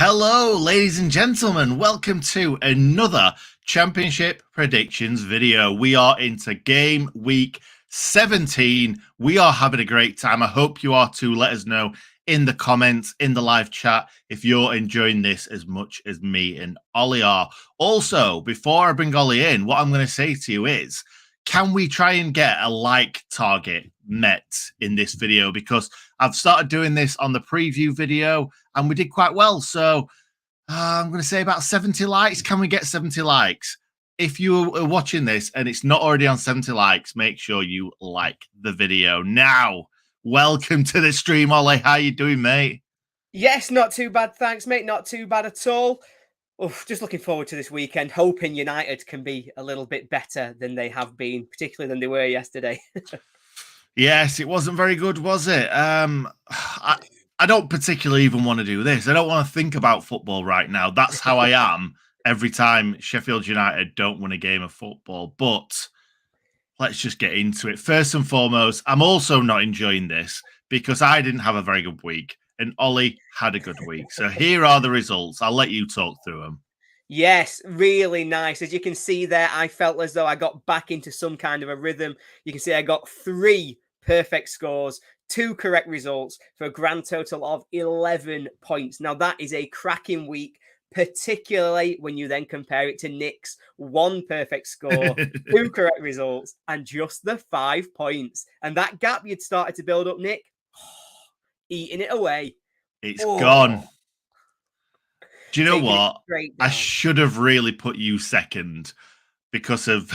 Hello, ladies and gentlemen. Welcome to another Championship predictions video. We are into game week 17. We are having a great time. I hope you are too. Let us know in the comments, in the live chat, if you're enjoying this as much as me and Ollie are. Also, before I bring Ollie in, what I'm going to say to you is, can we try and get a like target met in this video? Because I've started doing this on the preview video and we did quite well. So I'm going to say about 70 likes. Can we get 70 likes? If you are watching this and it's not already on 70 likes, make sure you like the video. Now, welcome to the stream, Ollie. How you doing, mate? Yes, not too bad. Thanks, mate. Not too bad at all. Oof, just looking forward to this weekend, hoping United can be a little bit better than they have been, particularly than they were yesterday. Yes, it wasn't very good, was it? I don't particularly even want to do this. I don't want to think about football right now. That's how I am every time Sheffield United don't win a game of football. But let's just get into it. First and foremost, I'm also not enjoying this because I didn't have a very good week and Ollie had a good week. So here are the results. I'll let you talk through them. Yes, really nice. As you can see there, I felt as though I got back into some kind of a rhythm. You can see I got 3 perfect scores, 2 correct results for a grand total of 11 points. Now, that is a cracking week, particularly when you then compare it to Nick's 1 perfect score, 2 correct results, and just the 5 points. And that gap you'd started to build up, Nick, eating it away. It's gone. Do you know what? I should have really put you second because of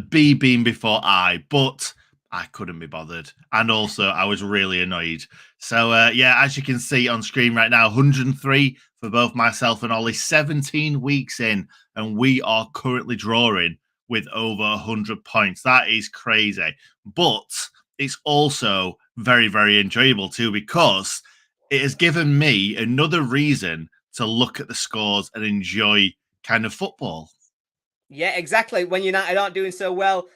B being before I, but I couldn't be bothered. And also I was really annoyed. So yeah, as you can see on screen right now, 103 for both myself and Ollie, 17 weeks in, and we are currently drawing with over 100 points. That is crazy. But it's also very, very enjoyable too, because it has given me another reason to look at the scores and enjoy kind of football. Yeah, exactly. When United aren't doing so well,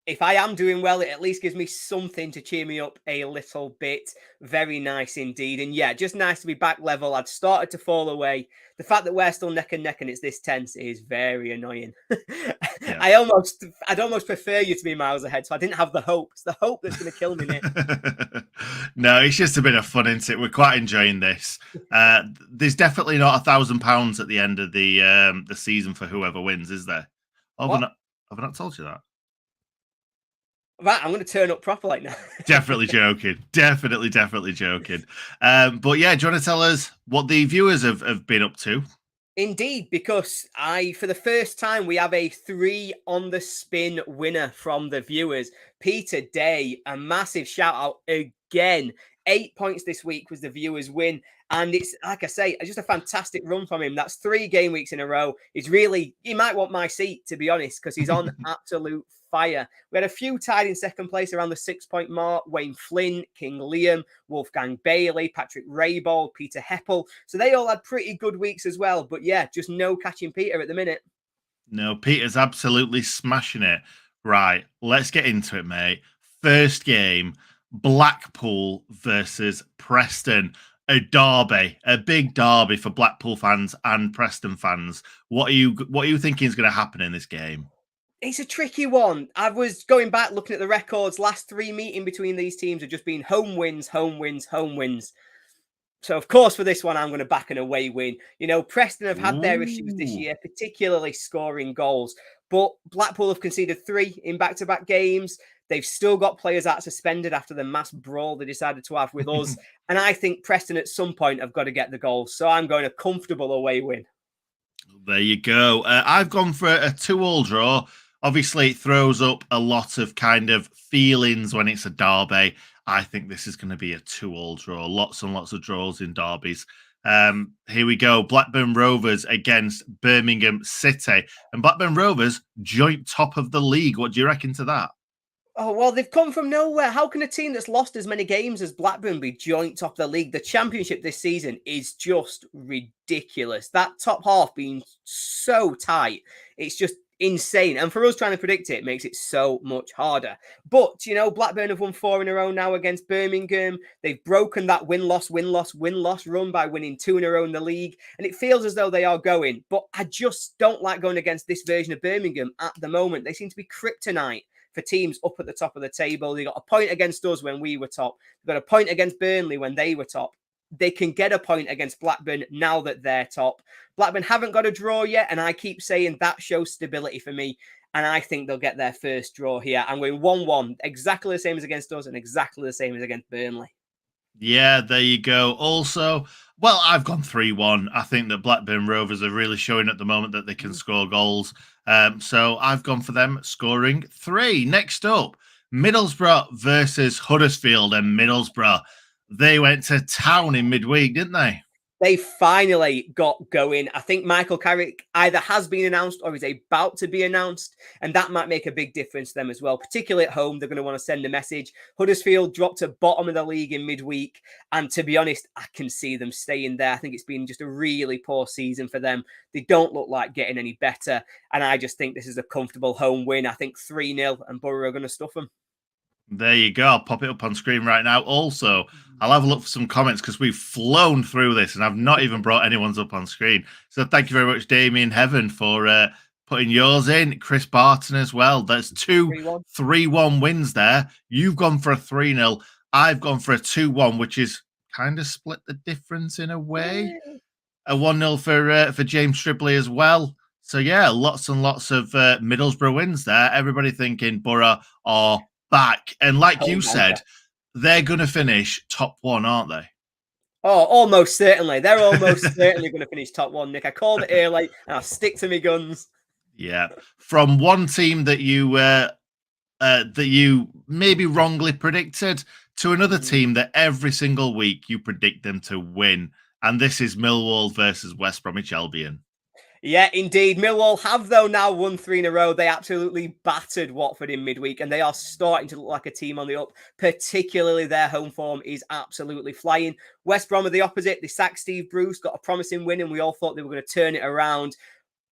if I am doing well, it at least gives me something to cheer me up a little bit. Very nice indeed. And yeah, just nice to be back level. I'd started to fall away. The fact that we're still neck and neck and it's this tense is very annoying. Yeah. I'd almost prefer you to be miles ahead. So I didn't have the hope. It's the hope that's going to kill me, Nick. No, it's just a bit of fun, isn't it? We're quite enjoying this. There's definitely not £1,000 at the end of the season for whoever wins, is there? Oh, have I not told you that? Right, I'm going to turn up properly now. Definitely joking. Definitely joking. But yeah, do you want to tell us what the viewers have been up to? Indeed, because for the first time, we have a 3 on the spin winner from the viewers. Peter Day, a massive shout out again. 8 points this week was the viewers' win. And it's, like I say, just a fantastic run from him. That's 3 game weeks in a row. He might want my seat, to be honest, because he's on absolute fire. We had a few tied in second place around the 6-point mark. Wayne Flynn, King Liam, Wolfgang Bailey, Patrick Raybold, Peter Heppel. So they all had pretty good weeks as well. But yeah, just no catching Peter at the minute. No, Peter's absolutely smashing it. Right, let's get into it, mate. First game, Blackpool versus Preston. A derby, a big derby for Blackpool fans and Preston fans. What are you thinking is going to happen in this game? It's a tricky one. I was going back looking at the records. Last 3 meeting between these teams have just been home wins, home wins, home wins. So, of course, for this one, I'm going to back an away win. You know, Preston have had their issues this year, particularly scoring goals. But Blackpool have conceded 3 in back-to-back games. They've still got players out suspended after the mass brawl they decided to have with us. And I think Preston at some point have got to get the goals. So I'm going a comfortable away win. There you go. I've gone for a 2-2 draw. Obviously, it throws up a lot of kind of feelings when it's a derby. I think this is going to be a 2-2 draw. Lots and lots of draws in derbies. Here we go. Blackburn Rovers against Birmingham City. And Blackburn Rovers joint top of the league. What do you reckon to that? Oh, well, they've come from nowhere. How can a team that's lost as many games as Blackburn be joint top of the league? The Championship this season is just ridiculous. That top half being so tight. It's insane. And for us trying to predict it makes it so much harder. But, you know, Blackburn have won 4 in a row now against Birmingham. They've broken that win-loss run by winning 2 in a row in the league. And it feels as though they are going. But I just don't like going against this version of Birmingham at the moment. They seem to be kryptonite for teams up at the top of the table. They got a point against us when we were top. They got a point against Burnley when they were top. They can get a point against Blackburn now that they're top. Blackburn haven't got a draw yet, and I keep saying that shows stability for me, and I think they'll get their first draw here. I'm going 1-1, exactly the same as against us and exactly the same as against Burnley. Yeah, there you go. Also, well, I've gone 3-1. I think that Blackburn Rovers are really showing at the moment that they can score goals. So I've gone for them scoring 3. Next up, Middlesbrough versus Huddersfield, and Middlesbrough, they went to town in midweek, didn't they? They finally got going. I think Michael Carrick either has been announced or is about to be announced, and that might make a big difference to them as well, particularly at home. They're going to want to send a message. Huddersfield dropped to bottom of the league in midweek, and to be honest, I can see them staying there. I think it's been just a really poor season for them. They don't look like getting any better, and I just think this is a comfortable home win. I think 3-0, and Borough are going to stuff them. There you go. I'll pop it up on screen right now. Also, I'll have a look for some comments because we've flown through this and I've not even brought anyone's up on screen. So thank you very much, Damien Heaven, for putting yours in. Chris Barton as well. There's 2 3-1 wins there. You've gone for a 3-0. I've gone for a 2-1, which is kind of split the difference in a way. A 1-0 for James Stribley as well. So yeah, lots and lots of Middlesbrough wins there. Everybody thinking Borough are back, and like you said, they're going to finish top 1, aren't they? Oh, almost certainly. They're almost certainly going to finish top 1, Nick. I called it early, and I'll stick to my guns. Yeah, from one team that you maybe wrongly predicted to another team that every single week you predict them to win, and this is Millwall versus West Bromwich Albion. Yeah, indeed. Millwall have, though, now won 3 in a row. They absolutely battered Watford in midweek, and they are starting to look like a team on the up. Particularly their home form is absolutely flying. West Brom are the opposite. They sacked Steve Bruce, got a promising win, and we all thought they were going to turn it around.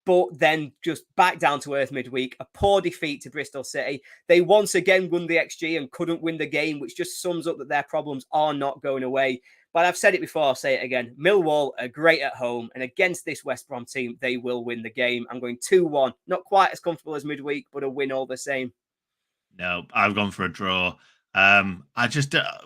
But then just back down to earth midweek. A poor defeat to Bristol City. They once again won the XG and couldn't win the game, which just sums up that their problems are not going away. But I've said it before, I'll say it again. Millwall are great at home, and against this West Brom team, they will win the game. I'm going 2-1. Not quite as comfortable as midweek, but a win all the same. No, I've gone for a draw.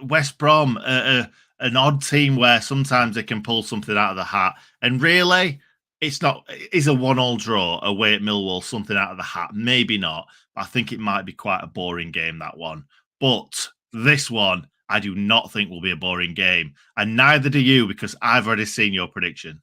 West Brom, an odd team where sometimes they can pull something out of the hat. And really, it's a 1-1 draw away at Millwall, something out of the hat. Maybe not. But I think it might be quite a boring game, that one. But this one, I do not think will be a boring game. And neither do you, because I've already seen your prediction.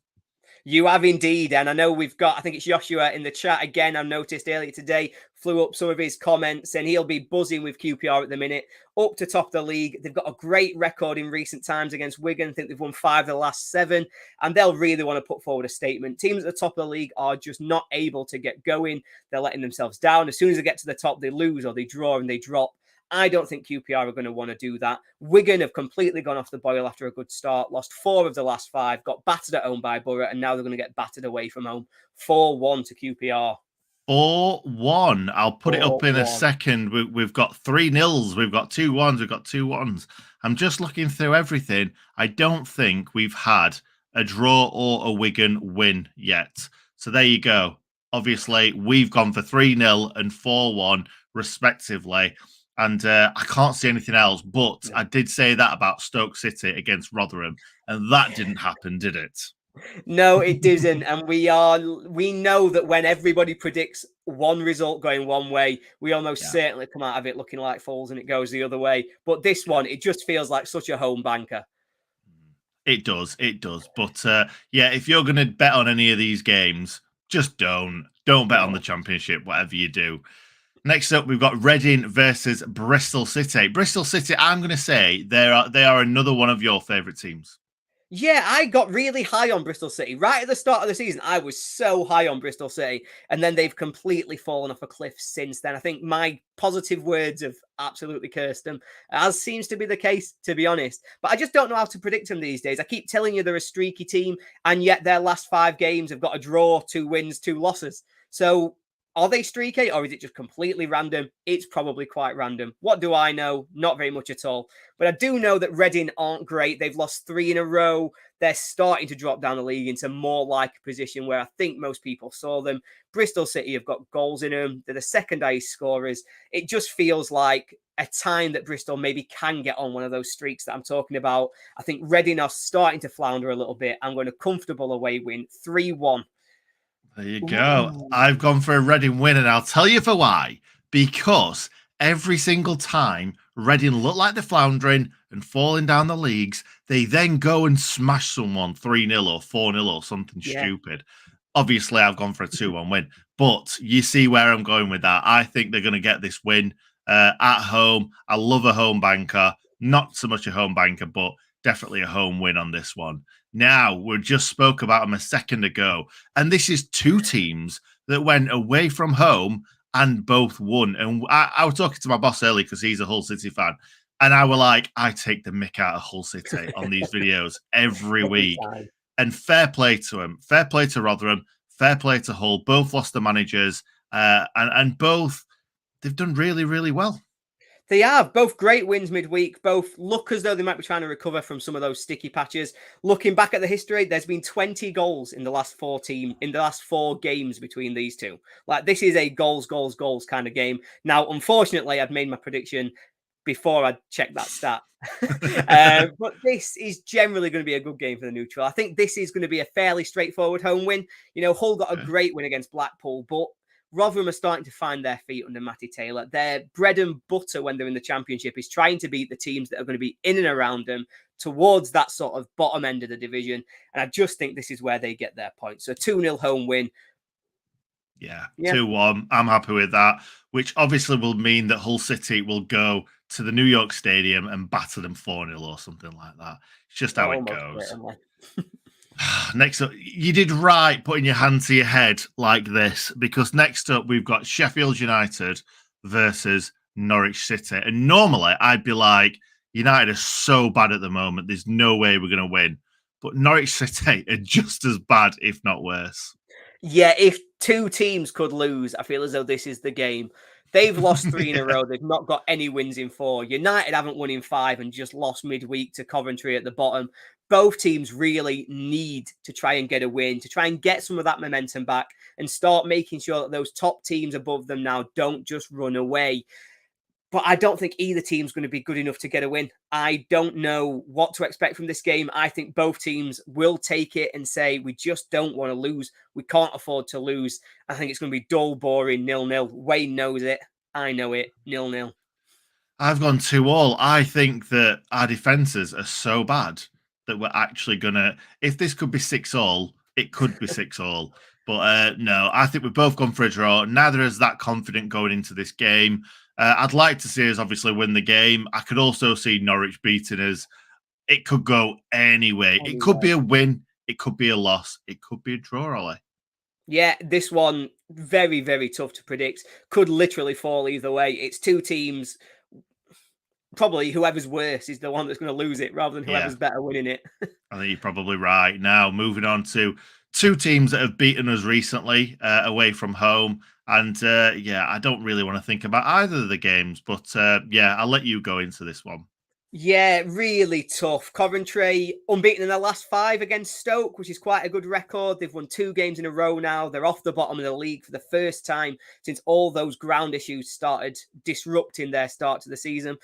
You have indeed. And I know we've got, I think it's Joshua in the chat again. I've noticed earlier today, flew up some of his comments, and he'll be buzzing with QPR at the minute. Up to top of the league. They've got a great record in recent times against Wigan. I think they've won 5 of the last 7. And they'll really want to put forward a statement. Teams at the top of the league are just not able to get going. They're letting themselves down. As soon as they get to the top, they lose or they draw and they drop. I don't think QPR are going to want to do that. Wigan have completely gone off the boil after a good start, lost 4 of the last 5, got battered at home by Borough, and now they're going to get battered away from home. 4-1 to QPR. 4-1. I'll put it up in a second. We've got 3-0s. We've got 2-1s. We've got 2-1s. I'm just looking through everything. I don't think we've had a draw or a Wigan win yet. So there you go. Obviously, we've gone for 3-0 and 4-1 respectively. And I can't see anything else, but I did say that about Stoke City against Rotherham, and that didn't happen, did it? No, it didn't. And we know that when everybody predicts one result going one way, we almost certainly come out of it looking like fools and it goes the other way. But this one, it just feels like such a home banker. It does. But if you're going to bet on any of these games, just don't bet on the Championship, whatever you do. Next up, we've got Reading versus Bristol City. Bristol City, I'm going to say they are another one of your favourite teams. Yeah, I got really high on Bristol City. Right at the start of the season, I was so high on Bristol City, and then they've completely fallen off a cliff since then. I think my positive words have absolutely cursed them, as seems to be the case, to be honest. But I just don't know how to predict them these days. I keep telling you they're a streaky team, and yet their last 5 games have got a draw, 2 wins, 2 losses. So Are they streaky or is it just completely random? It's probably quite random. What do I know? Not very much at all. But I do know that Reading aren't great. They've lost 3 in a row. They're starting to drop down the league into more like a position where I think most people saw them. Bristol City have got goals in them. They're the second highest scorers. It just feels like a time that Bristol maybe can get on one of those streaks that I'm talking about. I think Reading are starting to flounder a little bit. I'm going to comfortable away win 3-1. There you go. I've gone for a Reading win, and I'll tell you for why. Because every single time Reading look like they're floundering and falling down the leagues, they then go and smash someone 3-0 or 4-0 or something stupid. Obviously, I've gone for a 2-1 win, but you see where I'm going with that. I think they're going to get this win at home. I love a home banker. Not so much a home banker, but definitely a home win on this one. Now, we just spoke about them a second ago, and this is 2 teams that went away from home and both won. And I was talking to my boss earlier because he's a Hull City fan, and I were like, I take the mick out of Hull City on these videos every week. And fair play to them. Fair play to Rotherham. Fair play to Hull. Both lost the managers, and both, they've done really, really well. They have both great wins midweek. Both look as though they might be trying to recover from some of those sticky patches. Looking back at the history, there's been 20 goals in the last 4 games between these two. Like, this is a goals kind of game. Now, unfortunately, I'd made my prediction before I checked that stat. But this is generally going to be a good game for the neutral. I think this is going to be a fairly straightforward home win. You know, Hull got a great win against Blackpool, but Rotherham are starting to find their feet under Matty Taylor. Their bread and butter when they're in the Championship is trying to beat the teams that are going to be in and around them towards that sort of bottom end of the division. And I just think this is where they get their points. So 2-0 home win. Yeah, 2-1. I'm happy with that, which obviously will mean that Hull City will go to the New York Stadium and batter them 4-0 or something like that. It's just how it goes. Next up, you did right putting your hand to your head like this, because next up we've got Sheffield United versus Norwich City. And normally I'd be like, United are so bad at the moment, there's no way we're going to win. But Norwich City are just as bad, if not worse. Yeah, if 2 teams could lose, I feel as though this is the game. They've lost 3 in a row. They've not got any wins in 4. United haven't won in 5 and just lost midweek to Coventry at the bottom. Both teams really need to try and get a win, to try and get some of that momentum back and start making sure that those top teams above them now don't just run away. But I don't think either team's going to be good enough to get a win. I don't know what to expect from this game. I think both teams will take it and say, we just don't want to lose. We can't afford to lose. I think it's going to be dull, boring, 0-0. Wayne knows it. I know it. 0-0. I've gone 2-2. I think that our defences are so bad that we're actually going to... If this could be 6-6, it could be 6-6. But no, I think we've both gone for a draw. Neither is that confident going into this game. I'd like to see us obviously win the game. I could also see Norwich beating us. It could go anyway. It could be a win. It could be a loss. It could be a draw, Ollie. Yeah, this one, very, very tough to predict. Could literally fall either way. It's 2 teams. Probably whoever's worse is the one that's going to lose it rather than whoever's better winning it. I think you're probably right. Now, moving on to 2 teams that have beaten us recently away from home. And I don't really want to think about either of the games, but I'll let you go into this one. Yeah, really tough. Coventry unbeaten in their last 5 against Stoke, which is quite a good record. They've won 2 games in a row now. They're off the bottom of the league for the first time since all those ground issues started disrupting their start to the season.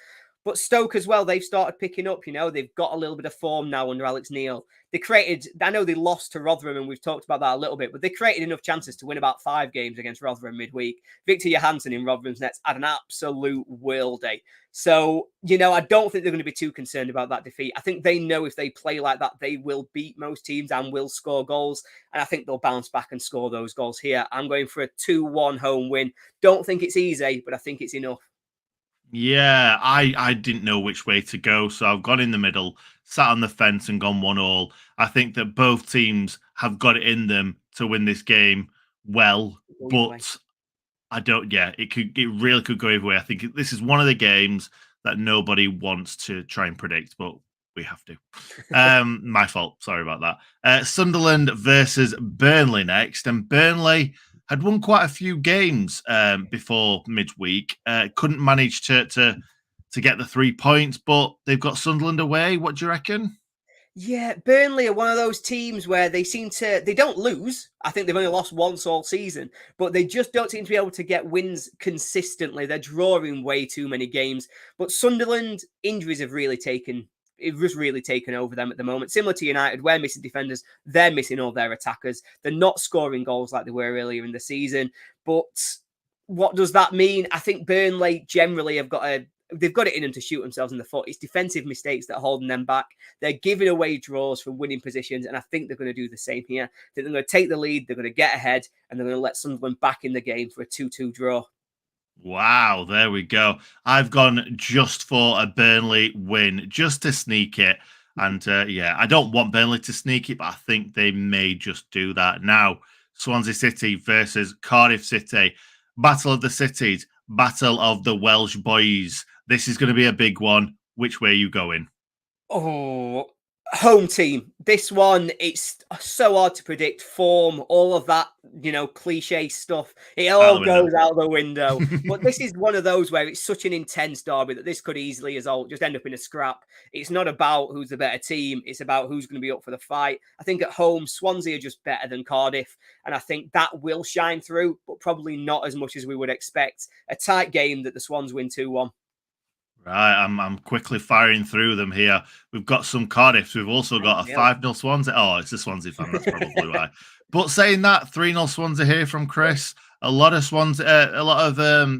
But Stoke as well, they've started picking up, you know, they've got a little bit of form now under Alex Neil. I know they lost to Rotherham and we've talked about that a little bit, but they created enough chances to win about 5 games against Rotherham midweek. Victor Johansson in Rotherham's nets had an absolute world day. So, you know, I don't think they're going to be too concerned about that defeat. I think they know if they play like that, they will beat most teams and will score goals. And I think they'll bounce back and score those goals here. I'm going for a 2-1 home win. Don't think it's easy, but I think it's enough. Yeah, I didn't know which way to go, so I've gone in the middle, sat on the fence and gone 1-1. I think that both teams have got it in them to win this game well, but I don't, it really could go either way. I think this is one of the games that nobody wants to try and predict, but we have to. My fault, sorry about that. Sunderland versus Burnley next, and Burnley had won quite a few games before midweek. Couldn't manage to get the 3 points, but they've got Sunderland away. What do you reckon? Yeah, Burnley are one of those teams where they don't lose. I think they've only lost once all season, but they just don't seem to be able to get wins consistently. They're drawing way too many games. But Sunderland, injuries have really taken over them at the moment. Similar to United, we're missing defenders. They're missing all their attackers. They're not scoring goals like they were earlier in the season. But what does that mean? I think Burnley generally they've got it in them to shoot themselves in the foot. It's defensive mistakes that are holding them back. They're giving away draws from winning positions, and I think they're going to do the same here. I think they're going to take the lead, they're going to get ahead, and they're going to let Sunderland back in the game for a 2-2 draw. Wow, there we go. I've gone just for a Burnley win, just to sneak it. And yeah, I don't want Burnley to sneak it, but I think they may just do that. Now, Swansea City versus Cardiff City. Battle of the Cities, Battle of the Welsh Boys. This is going to be a big one. Which way are you going? Oh, home team. This one, it's so hard to predict form, all of that, cliche stuff. It all goes out the window. But this is one of those where it's such an intense derby that this could easily just end up in a scrap. It's not about who's the better team. It's about who's going to be up for the fight. I think at home, Swansea are just better than Cardiff. And I think that will shine through, but probably not as much as we would expect. A tight game that the Swans win 2-1. Right, I'm quickly firing through them here. We've got some Cardiff. We've also got a 5-0 Swansea. Oh, it's a Swansea fan. That's probably why. But saying that, 3-0 Swansea here from Chris. A lot of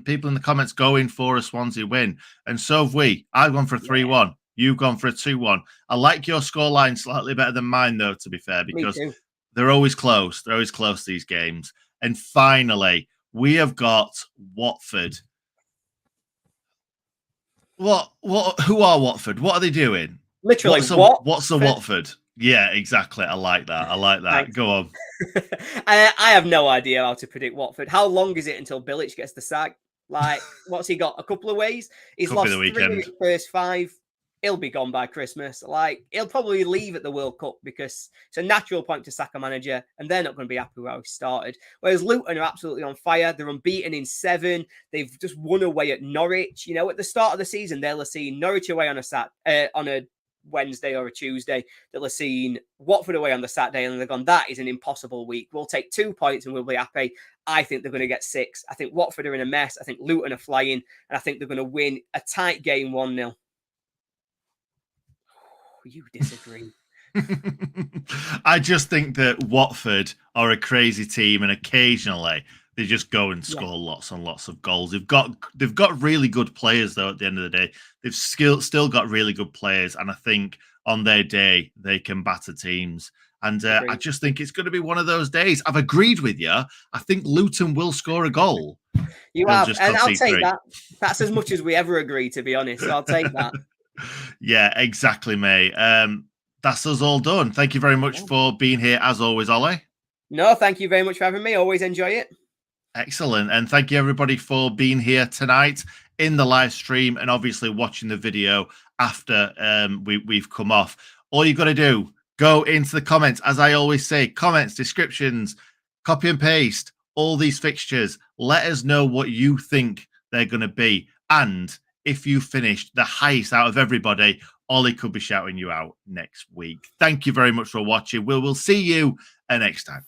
people in the comments going for a Swansea win, and so have we. I've gone for a 3-1. You've gone for a 2-1. I like your scoreline slightly better than mine, though, to be fair, because they're always close. They're always close, these games. And finally, we have got Watford. Who are Watford? What are they doing? Literally, what's a Watford? Yeah, exactly. I like that. Thanks. Go on. I have no idea how to predict Watford. How long is it until Bilic gets the sack? Like, what's he got? A couple of ways? He's lost 3 of his first 5. He'll be gone by Christmas. Like, he'll probably leave at the World Cup because it's a natural point to sack a manager, and they're not going to be happy with how he started. Whereas Luton are absolutely on fire. They're unbeaten in 7. They've just won away at Norwich. At the start of the season, they'll have seen Norwich away on a Wednesday or a Tuesday. They'll have seen Watford away on the Saturday, and they've gone, that is an impossible week. We'll take 2 points and we'll be happy. I think they're going to get 6. I think Watford are in a mess. I think Luton are flying, and I think they're going to win a tight game 1-0. You disagree. I just think that Watford are a crazy team, and occasionally they just go and score lots and lots of goals. They've got really good players, though. At the end of the day, they've still got really good players, and I think on their day they can batter teams. And I just think it's going to be one of those days. I've agreed with you. I think Luton will score a goal. You have, and I'll take that. That's as much as we ever agree, to be honest. So I'll take that. Yeah, exactly, mate. That's us all done. Thank you very much for being here, as always, Ollie. No, thank you very much for having me. Always enjoy it. Excellent. And thank you, everybody, for being here tonight in the live stream and obviously watching the video after we've come off. All you've got to do, go into the comments. As I always say, comments, descriptions, copy and paste, all these fixtures. Let us know what you think they're going to be. And if you finished the highest out of everybody, Ollie could be shouting you out next week. Thank you very much for watching. We will see you next time.